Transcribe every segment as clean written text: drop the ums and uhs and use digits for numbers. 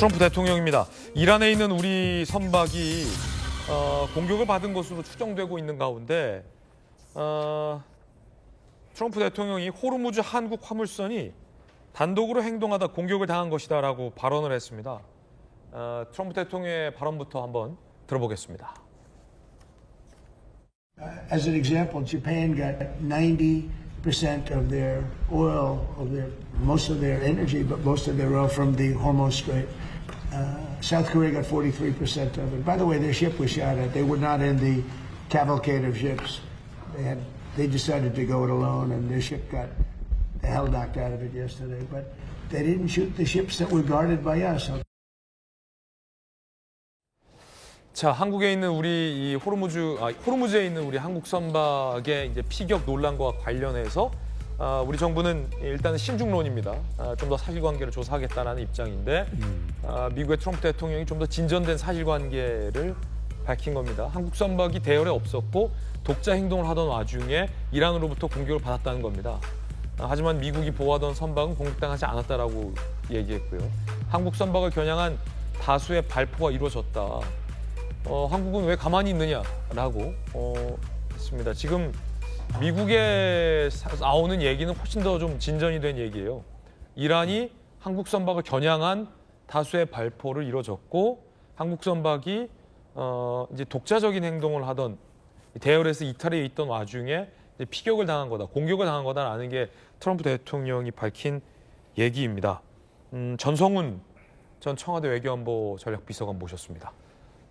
트럼프 대통령입니다. 이란에 있는 우리 선박이 공격을 받은 것으로 추정되고 있는 가운데 트럼프 대통령이 호르무즈 한국 화물선이 단독으로 행동하다 공격을 당한 것이다라고 발언을 했습니다. 트럼프 대통령의 발언부터 한번 들어보겠습니다. As an example, Japan got 90% of their oil, most of their energy, but most of their oil from the Hormuz Strait. South Korea got 43% of it. By the way, their ship was shot at. They were not in the cavalcade of ships. They decided to go it alone, and their ship got the hell knocked out of it yesterday. But they didn't shoot the ships that were guarded by us. 자, 한국에 있는 우리 이 호르무즈에 있는 우리 한국 선박의 이제 피격 논란과 관련해서 우리 정부는 일단은 신중론입니다. 좀 더 사실관계를 조사하겠다는 입장인데 미국의 트럼프 대통령이 좀 더 진전된 사실관계를 밝힌 겁니다. 한국 선박이 대열에 없었고 독자 행동을 하던 와중에 이란으로부터 공격을 받았다는 겁니다. 하지만 미국이 보호하던 선박은 공격당하지 않았다라고 얘기했고요. 한국 선박을 겨냥한 다수의 발포가 이루어졌다. 한국은 왜 가만히 있느냐라고 했습니다. 지금 미국에 나오는 얘기는 훨씬 더 좀 진전이 된 얘기예요. 이란이 한국 선박을 겨냥한 다수의 발포를 이뤄졌고 한국 선박이 이제 독자적인 행동을 하던 대열에서 이탈해 있던 와중에 이제 피격을 당한 거다, 공격을 당한 거다라는 게 트럼프 대통령이 밝힌 얘기입니다. 전성훈 전 청와대 외교안보 전략비서관 모셨습니다.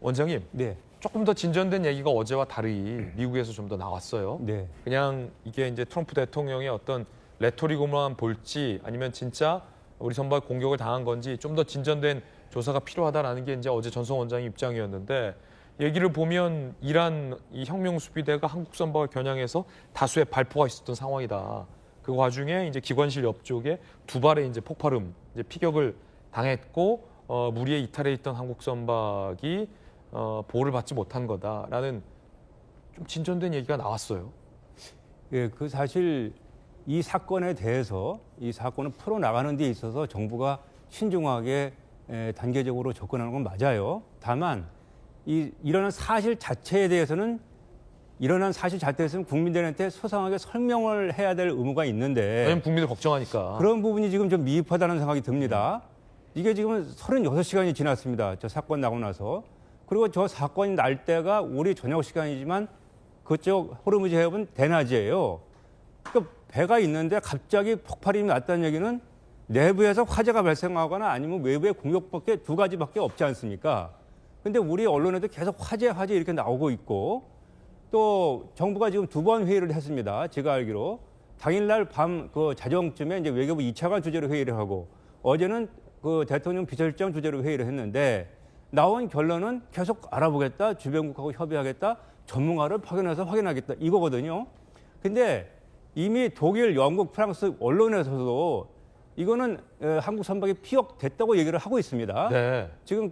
원장님, 네. 조금 더 진전된 얘기가 어제와 달리 미국에서 좀 더 나왔어요. 네. 그냥 이게 이제 트럼프 대통령의 어떤 레토릭으로만 볼지 아니면 진짜 우리 선박 공격을 당한 건지 좀 더 진전된 조사가 필요하다라는 게 이제 어제 전성 원장의 입장이었는데 얘기를 보면 이란 이 혁명수비대가 한국 선박을 겨냥해서 다수의 발포가 있었던 상황이다. 그 와중에 이제 기관실 옆쪽에 두 발의 이제 폭발음, 이제 피격을 당했고 무리에 이탈해 있던 한국 선박이 보호를 받지 못한 거다라는 좀 진전된 얘기가 나왔어요. 예, 그 사실 이 사건에 대해서 이 사건을 풀어나가는 데 있어서 정부가 신중하게 단계적으로 접근하는 건 맞아요. 다만 일어난 사실 자체에 대해서는 국민들한테 소상하게 설명을 해야 될 의무가 있는데 왜냐면 국민들 걱정하니까. 그런 부분이 지금 좀 미흡하다는 생각이 듭니다. 이게 지금 36시간이 지났습니다. 저 사건 나고 나서. 그리고 저 사건이 날 때가 우리 저녁 시간이지만 그쪽 호르무즈 해협은 대낮이에요. 그러니까 배가 있는데 갑자기 폭발이 났다는 얘기는 내부에서 화재가 발생하거나 아니면 외부의 공격밖에 두 가지밖에 없지 않습니까? 근데 우리 언론에도 계속 화재 이렇게 나오고 있고 또 정부가 지금 두 번 회의를 했습니다. 제가 알기로 당일날 밤 그 자정쯤에 이제 외교부 2차관 주재로 회의를 하고 어제는 그 대통령 비서실장 주재로 회의를 했는데 나온 결론은 계속 알아보겠다, 주변국하고 협의하겠다, 전문가를 파견해서 확인하겠다 이거거든요. 근데 이미 독일, 영국, 프랑스 언론에서도 이거는 한국 선박이 피격됐다고 얘기를 하고 있습니다. 네. 지금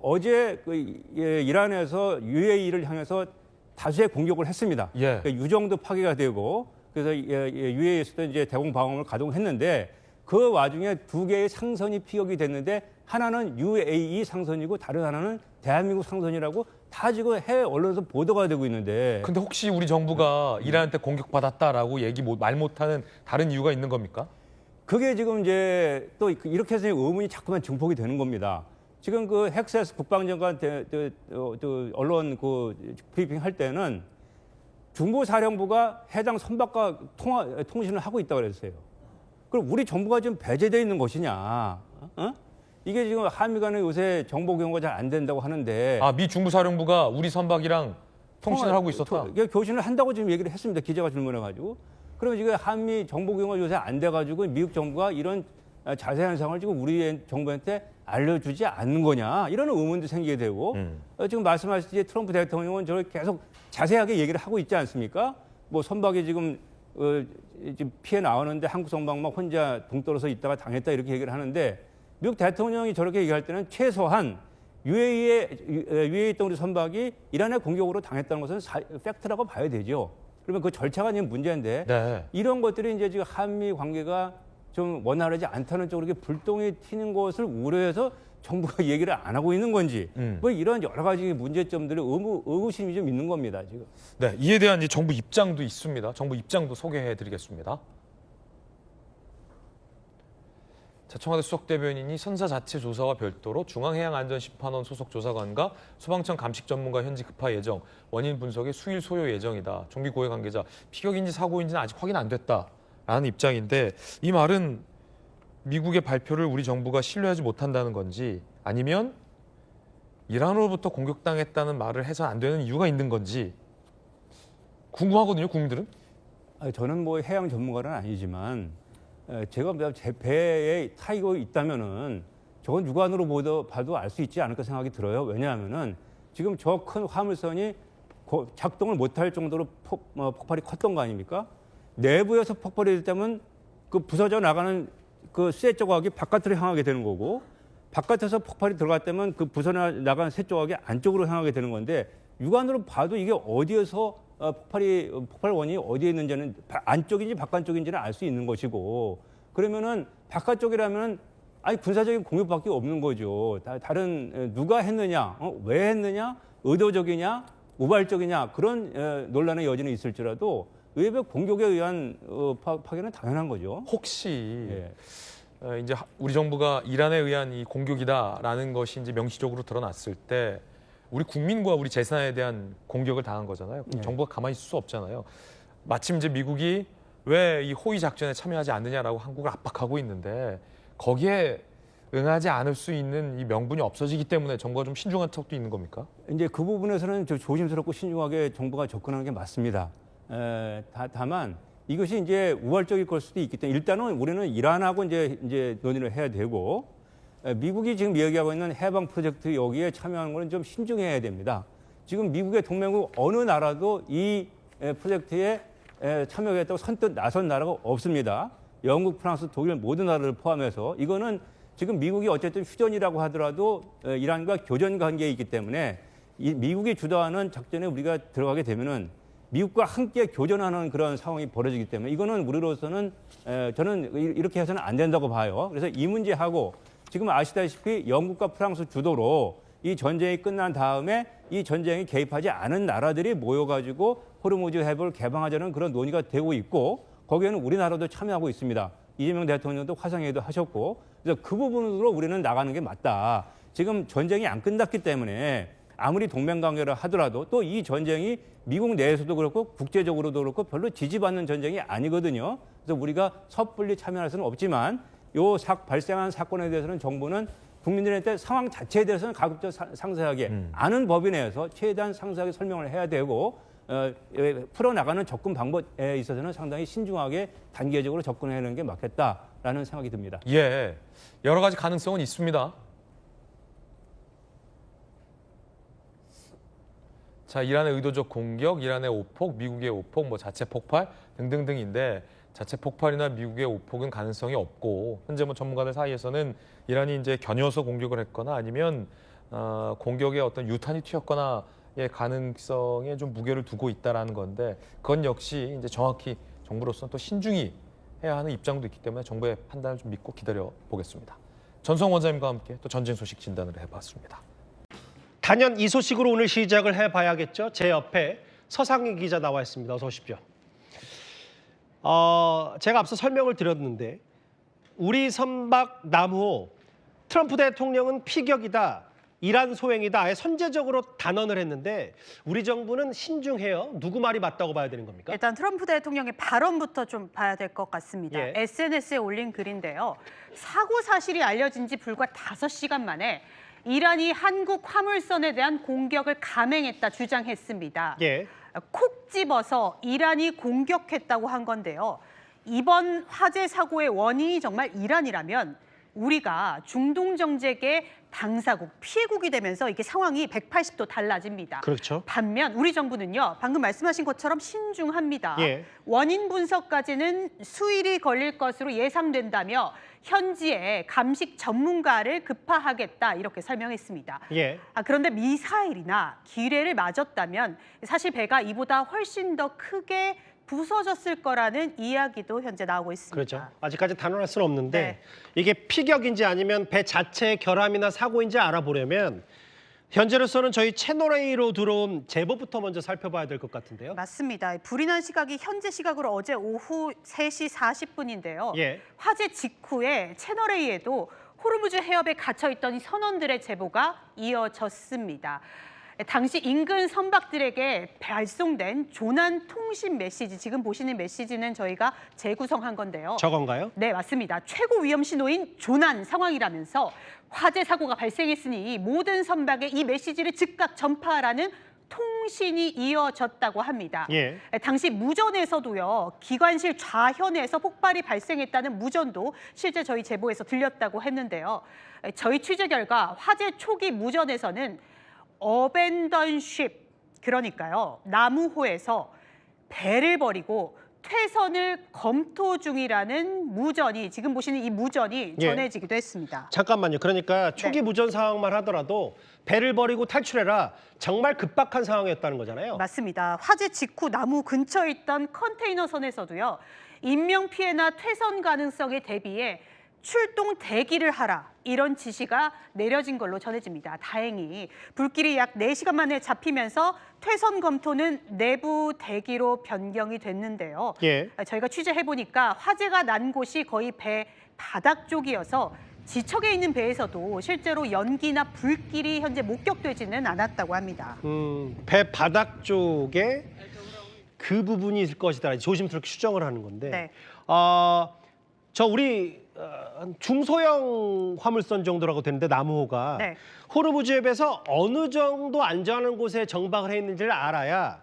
어제 이란에서 UAE를 향해서 다수의 공격을 했습니다. 예. 그러니까 유정도 파괴가 되고 그래서 UAE에서도 이제 대공 방어를 가동했는데 그 와중에 두 개의 상선이 피격이 됐는데 하나는 UAE 상선이고 다른 하나는 대한민국 상선이라고 다 지금 해외 언론에서 보도가 되고 있는데. 근데 혹시 우리 정부가 이란한테 공격받았다라고 말 못하는 다른 이유가 있는 겁니까? 그게 지금 이제 또 이렇게 해서 의문이 자꾸만 증폭이 되는 겁니다. 지금 그 헥세스 국방장관 언론 브리핑 할 때는 중부사령부가 해당 선박과 통신을 하고 있다고 그랬어요. 그럼 우리 정부가 지금 배제되어 있는 것이냐? 이게 지금 한미 간에 요새 정보 경고가 잘 안 된다고 하는데. 미 중부사령부가 우리 선박이랑 통신을 하고 있었다? 교신을 한다고 지금 얘기를 했습니다. 기자가 질문해가지고. 그러면 지금 한미 정보 경고가 요새 안 돼가지고 미국 정부가 이런 자세한 상황을 지금 우리 정부한테 알려주지 않는 거냐? 이런 의문도 생기게 되고. 지금 말씀하셨듯이 트럼프 대통령은 저를 계속 자세하게 얘기를 하고 있지 않습니까? 뭐 선박이 지금 피해 나오는데 한국 선박만 혼자 동떨어서 있다가 당했다 이렇게 얘기를 하는데 미국 대통령이 저렇게 얘기할 때는 최소한 UAE에 있던 우리 선박이 이란의 공격으로 당했다는 것은 팩트라고 봐야 되죠. 그러면 그 절차가 지금 문제인데 네. 이런 것들이 이제 지금 한미 관계가 좀 원활하지 않다는 쪽으로 이렇게 불똥이 튀는 것을 우려해서 정부가 얘기를 안 하고 있는 건지 뭐 이런 여러 가지 문제점들이 의구심이 좀 있는 겁니다, 지금. 네, 이에 대한 이제 정부 입장도 있습니다. 정부 입장도 소개해드리겠습니다. 자, 청와대 수석대변인이 선사 자체 조사와 별도로 중앙해양안전심판원 소속 조사관과 소방청 감식 전문가 현지 급파 예정, 원인 분석에 수일 소요 예정이다. 종기 고위 관계자, 피격인지 사고인지는 아직 확인 안 됐다라는 입장인데 이 말은 미국의 발표를 우리 정부가 신뢰하지 못한다는 건지 아니면 이란으로부터 공격당했다는 말을 해서 안 되는 이유가 있는 건지 궁금하거든요, 국민들은. 저는 뭐 해양 전문가는 아니지만 제가 제 배에 타이거 있다면은 저건 육안으로 봐도 알 수 있지 않을까 생각이 들어요. 왜냐하면은 지금 저 큰 화물선이 작동을 못할 정도로 폭발이 컸던 거 아닙니까? 내부에서 폭발이 됐다면 그 부서져 나가는 그 쇠 조각이 바깥으로 향하게 되는 거고 바깥에서 폭발이 들어갔다면 그 부서져 나가는 쇠 조각이 안쪽으로 향하게 되는 건데 육안으로 봐도 이게 어디에서 폭발 원인이 어디에 있는지는 안쪽인지 바깥쪽인지는 알 수 있는 것이고 그러면은 바깥쪽이라면 아니 군사적인 공격밖에 없는 거죠. 다른 누가 했느냐, 왜 했느냐, 의도적이냐, 우발적이냐 그런 논란의 여지는 있을지라도 의외의 공격에 의한 파괴는 당연한 거죠. 혹시 예. 이제 우리 정부가 이란에 의한 이 공격이다라는 것이 이제 명시적으로 드러났을 때 우리 국민과 우리 재산에 대한 공격을 당한 거잖아요. 그럼 네. 정부가 가만히 있을 수 없잖아요. 마침 이제 미국이 왜 이 호위 작전에 참여하지 않느냐라고 한국을 압박하고 있는데 거기에 응하지 않을 수 있는 이 명분이 없어지기 때문에 정부가 좀 신중한 척도 있는 겁니까? 이제 그 부분에서는 좀 조심스럽고 신중하게 정부가 접근하는 게 맞습니다. 다만 이것이 이제 우발적일 걸 수도 있기 때문에 일단은 우리는 이란하고 이제 논의를 해야 되고 미국이 지금 이야기하고 있는 해방 프로젝트 여기에 참여하는 것은 좀 신중해야 됩니다. 지금 미국의 동맹국 어느 나라도 이 프로젝트에 참여하겠다고 선뜻 나선 나라가 없습니다. 영국, 프랑스, 독일 모든 나라를 포함해서 이거는 지금 미국이 어쨌든 휴전이라고 하더라도 이란과 교전 관계에 있기 때문에 이 미국이 주도하는 작전에 우리가 들어가게 되면은 미국과 함께 교전하는 그런 상황이 벌어지기 때문에 이거는 우리로서는 저는 이렇게 해서는 안 된다고 봐요. 그래서 이 문제하고 지금 아시다시피 영국과 프랑스 주도로 이 전쟁이 끝난 다음에 이 전쟁에 개입하지 않은 나라들이 모여가지고 호르무즈 해협을 개방하자는 그런 논의가 되고 있고 거기에는 우리나라도 참여하고 있습니다. 이재명 대통령도 화상회의도 하셨고 그래서 그 부분으로 우리는 나가는 게 맞다. 지금 전쟁이 안 끝났기 때문에 아무리 동맹관계를 하더라도 또 이 전쟁이 미국 내에서도 그렇고 국제적으로도 그렇고 별로 지지받는 전쟁이 아니거든요. 그래서 우리가 섣불리 참여할 수는 없지만 요 발생한 사건에 대해서는 정부는 국민들한테 상황 자체에 대해서는 가급적 상세하게 아는 법에 내에서 최대한 상세하게 설명을 해야 되고 풀어나가는 접근 방법에 있어서는 상당히 신중하게 단계적으로 접근하는 게 맞겠다라는 생각이 듭니다. 예, 여러 가지 가능성은 있습니다. 자, 이란의 의도적 공격, 이란의 오폭, 미국의 오폭, 뭐 자체 폭발 등등등인데 자체 폭발이나 미국의 오폭은 가능성이 없고 현재 뭐 전문가들 사이에서는 이란이 이제 겨녀서 공격을 했거나 아니면 공격에 어떤 유탄이 튀었거나의 가능성에 좀 무게를 두고 있다라는 건데 그건 역시 이제 정확히 정부로서는 또 신중히 해야 하는 입장도 있기 때문에 정부의 판단을 좀 믿고 기다려 보겠습니다. 전성 원장님과 함께 또 전쟁 소식 진단을 해봤습니다. 단연 이 소식으로 오늘 시작을 해봐야겠죠. 제 옆에 서상희 기자 나와 있습니다. 어서 오십시오. 제가 앞서 설명을 드렸는데 우리 선박 남호 트럼프 대통령은 피격이다, 이란 소행이다 아예 선제적으로 단언을 했는데 우리 정부는 신중해요. 누구 말이 맞다고 봐야 되는 겁니까? 일단 트럼프 대통령의 발언부터 좀 봐야 될 것 같습니다. 예. SNS에 올린 글인데요. 사고 사실이 알려진 지 불과 5시간 만에 이란이 한국 화물선에 대한 공격을 감행했다 주장했습니다. 예. 콕 집어서 이란이 공격했다고 한 건데요. 이번 화재 사고의 원인이 정말 이란이라면 우리가 중동 정책의 당사국, 피해국이 되면서 이게 상황이 180도 달라집니다. 그렇죠. 반면 우리 정부는요, 방금 말씀하신 것처럼 신중합니다. 예. 원인 분석까지는 수일이 걸릴 것으로 예상된다며 현지에 감식 전문가를 급파하겠다 이렇게 설명했습니다. 예. 그런데 미사일이나 기뢰를 맞았다면 사실 배가 이보다 훨씬 더 크게 부서졌을 거라는 이야기도 현재 나오고 있습니다. 그렇죠. 아직까지 단언할 수는 없는데 네. 이게 피격인지 아니면 배 자체의 결함이나 사고인지 알아보려면 현재로서는 저희 채널A로 들어온 제보부터 먼저 살펴봐야 될 것 같은데요. 맞습니다. 불이 난 시각이 현재 시각으로 어제 오후 3시 40분인데요. 예. 화재 직후에 채널A에도 호르무즈 해협에 갇혀있던 이 선원들의 제보가 이어졌습니다. 당시 인근 선박들에게 발송된 조난 통신 메시지, 지금 보시는 메시지는 저희가 재구성한 건데요. 저건가요? 네, 맞습니다. 최고 위험 신호인 조난 상황이라면서 화재 사고가 발생했으니 모든 선박에 이 메시지를 즉각 전파하라는 통신이 이어졌다고 합니다. 예. 당시 무전에서도요, 기관실 좌현에서 폭발이 발생했다는 무전도 실제 저희 제보에서 들렸다고 했는데요. 저희 취재 결과 화재 초기 무전에서는 어벤던 쉽, 그러니까요, 나무호에서 배를 버리고 퇴선을 검토 중이라는 무전이, 지금 보시는 이 무전이 예. 전해지기도 했습니다. 잠깐만요. 그러니까 초기 네. 무전 상황만 하더라도 배를 버리고 탈출해라. 정말 급박한 상황이었다는 거잖아요. 맞습니다. 화재 직후 나무 근처에 있던 컨테이너선에서도요, 인명피해나 퇴선 가능성에 대비해 출동 대기를 하라, 이런 지시가 내려진 걸로 전해집니다. 다행히 불길이 약 4시간 만에 잡히면서 퇴선 검토는 내부 대기로 변경이 됐는데요. 예. 저희가 취재해보니까 화재가 난 곳이 거의 배 바닥 쪽이어서 지척에 있는 배에서도 실제로 연기나 불길이 현재 목격되지는 않았다고 합니다. 배 바닥 쪽에 그 부분이 있을 것이다. 조심스럽게 추정을 하는 건데. 네. 저 우리 중소형 화물선 정도라고 되는데 나무호가 네. 호르무즈 해협에서 어느 정도 안전한 곳에 정박을 해 있는지를 알아야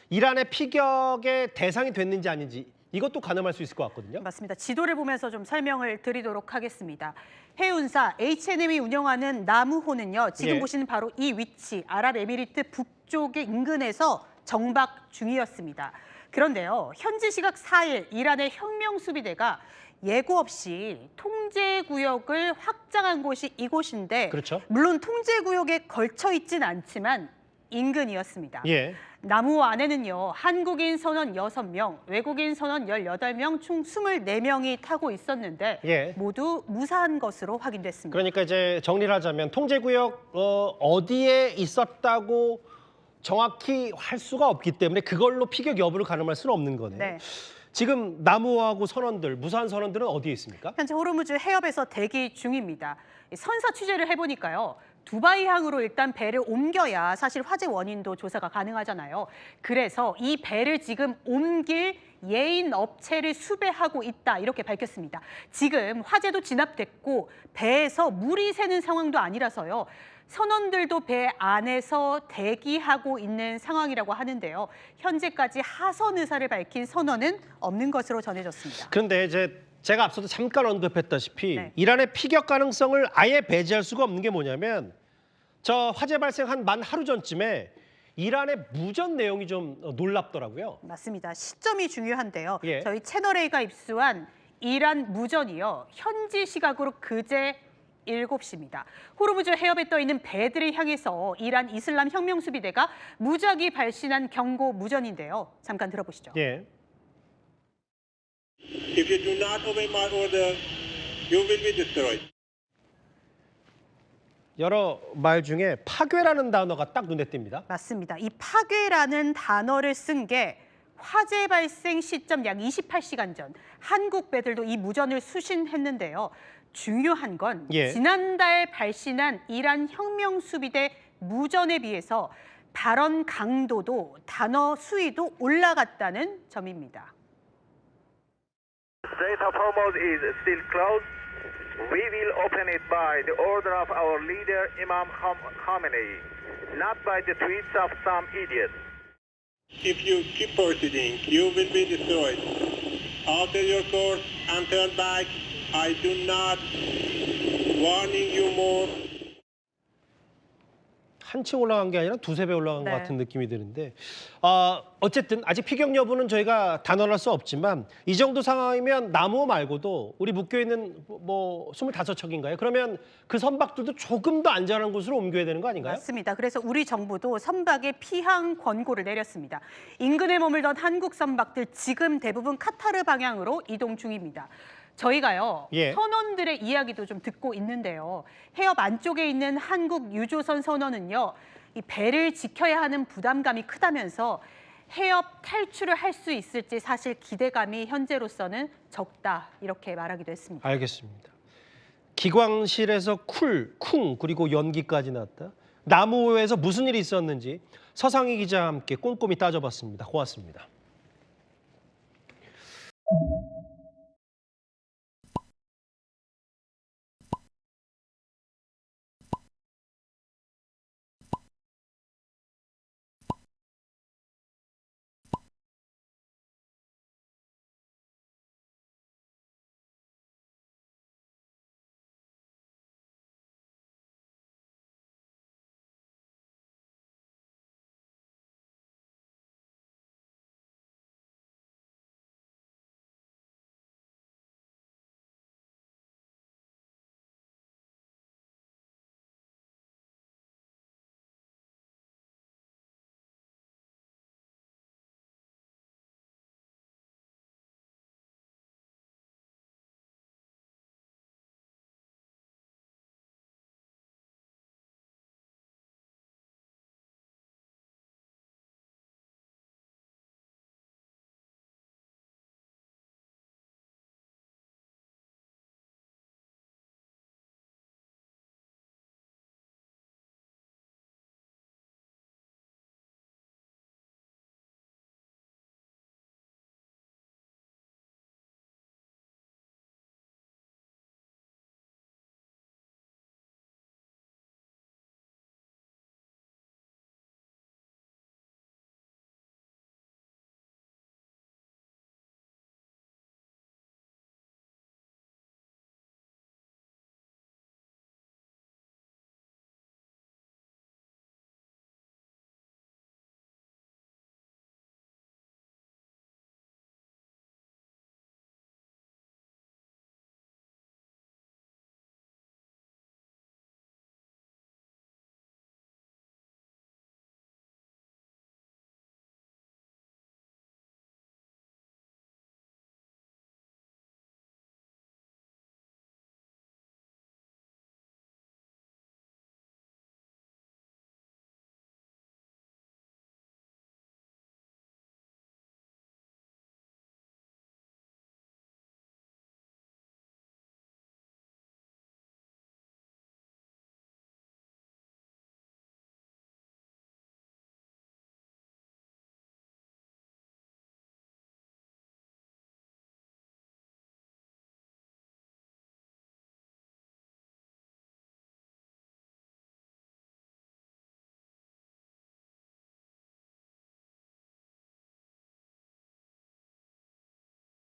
이란의 피격의 대상이 됐는지 아닌지 이것도 가늠할 수 있을 것 같거든요. 맞습니다. 지도를 보면서 좀 설명을 드리도록 하겠습니다. 해운사 H&M이 운영하는 나무호는요, 지금 예. 보시는 바로 이 위치, 아랍에미리트 북쪽의 인근에서 정박 중이었습니다. 그런데요, 현지 시각 4일 이란의 혁명수비대가 예고 없이 통제구역을 확장한 곳이 이곳인데, 그렇죠. 물론 통제구역에 걸쳐 있진 않지만 인근이었습니다. 예. 나무 안에는요, 한국인 선원 6명, 외국인 선원 18명, 총 24명이 타고 있었는데 예. 모두 무사한 것으로 확인됐습니다. 그러니까 이제 정리를 하자면 통제구역 어디에 있었다고 정확히 할 수가 없기 때문에 그걸로 피격 여부를 가늠할 수는 없는 거네요. 네. 지금 나무호하고 선원들, 무사한 선원들은 어디에 있습니까? 현재 호르무즈 해협에서 대기 중입니다. 선사 취재를 해보니까요, 두바이항으로 일단 배를 옮겨야 사실 화재 원인도 조사가 가능하잖아요. 그래서 이 배를 지금 옮길 예인 업체를 수배하고 있다, 이렇게 밝혔습니다. 지금 화재도 진압됐고 배에서 물이 새는 상황도 아니라서요, 선원들도 배 안에서 대기하고 있는 상황이라고 하는데요. 현재까지 하선 의사를 밝힌 선원은 없는 것으로 전해졌습니다. 그런데 이제 제가 앞서도 잠깐 언급했다시피 네. 이란의 피격 가능성을 아예 배제할 수가 없는 게 뭐냐면 저 화재 발생 한 만 하루 전쯤에 이란의 무전 내용이 좀 놀랍더라고요. 맞습니다. 시점이 중요한데요. 예. 저희 채널A가 입수한 이란 무전이요, 현지 시각으로 그제 7시입니다. 호르무즈 해협에 떠 있는 배들을 향해서 이란 이슬람 혁명수비대가 무작위 발신한 경고 무전인데요. 잠깐 들어보시죠. 예. If you do not obey my order, you will be destroyed. 여러 말 중에 파괴라는 단어가 딱 눈에 띕니다. 맞습니다. 이 파괴라는 단어를 쓴 게 화재 발생 시점 약 28시간 전 한국 배들도 이 무전을 수신했는데요. 중요한 건 예. 지난달 발신한 이란 혁명수비대 무전에 비해서 발언 강도도 단어 수위도 올라갔다는 점입니다. Strait of Hormuz is still closed. We will open it by the order of our leader Imam Khamenei, not by the tweets of some idiot. If you keep proceeding, you will be destroyed. Alter your course and turn back. I do not warning you more. 한층 올라간 게 아니라 두세 배 올라간 네. 것 같은 느낌이 드는데 어쨌든 아직 피격 여부는 저희가 단언할 수 없지만 이 정도 상황이면 나무호 말고도 우리 묶여 있는 뭐 25척인가요? 그러면 그 선박들도 조금 더 안전한 곳으로 옮겨야 되는 거 아닌가요? 맞습니다. 그래서 우리 정부도 선박에 피항 권고를 내렸습니다. 인근에 머물던 한국 선박들 지금 대부분 카타르 방향으로 이동 중입니다. 저희가요, 예. 선원들의 이야기도 좀 듣고 있는데요. 해협 안쪽에 있는 한국 유조선 선원은요, 이 배를 지켜야 하는 부담감이 크다면서 해협 탈출을 할 수 있을지 사실 기대감이 현재로서는 적다 이렇게 말하기도 했습니다. 알겠습니다. 기광실에서 쿵 그리고 연기까지 났다. 나무호에서 무슨 일이 있었는지 서상희 기자와 함께 꼼꼼히 따져봤습니다. 고맙습니다.